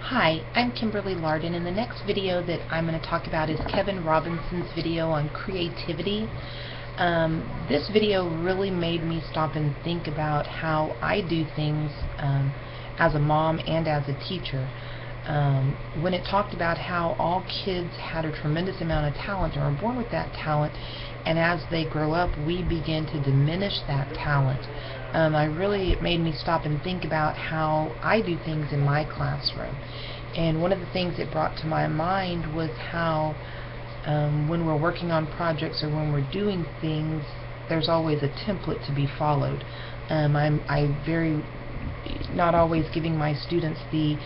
Hi, I'm Kimberly Lardon, and the next video that I'm going to talk about is Kevin Robinson's video on creativity. This video really made me stop and think about how I do things as a mom and as a teacher. When it talked about how all kids had a tremendous amount of talent and are born with that talent, and as they grow up we begin to diminish that talent. It made me stop and think about how I do things in my classroom. And one of the things it brought to my mind was how when we're working on projects or when we're doing things, there's always a template to be followed. I'm very not always giving my students the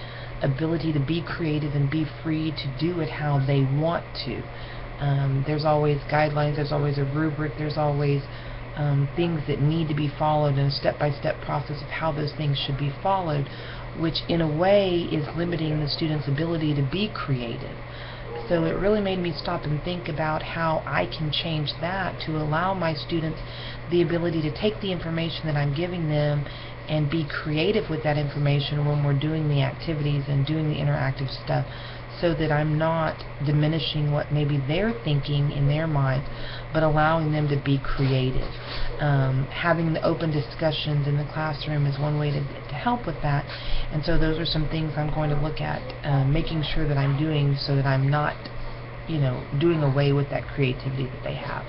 ability to be creative and be free to do it how they want to. There's always guidelines, there's always a rubric, there's always things that need to be followed, and a step-by-step process of how those things should be followed, which in a way is limiting the student's ability to be creative. So it really made me stop and think about how I can change that to allow my students the ability to take the information that I'm giving them and be creative with that information when we're doing the activities and doing the interactive stuff, so that I'm not diminishing what maybe they're thinking in their minds, but allowing them to be creative. Having the open discussions in the classroom is one way to help with that, and so those are some things I'm going to look at, making sure that I'm doing so that I'm not, doing away with that creativity that they have.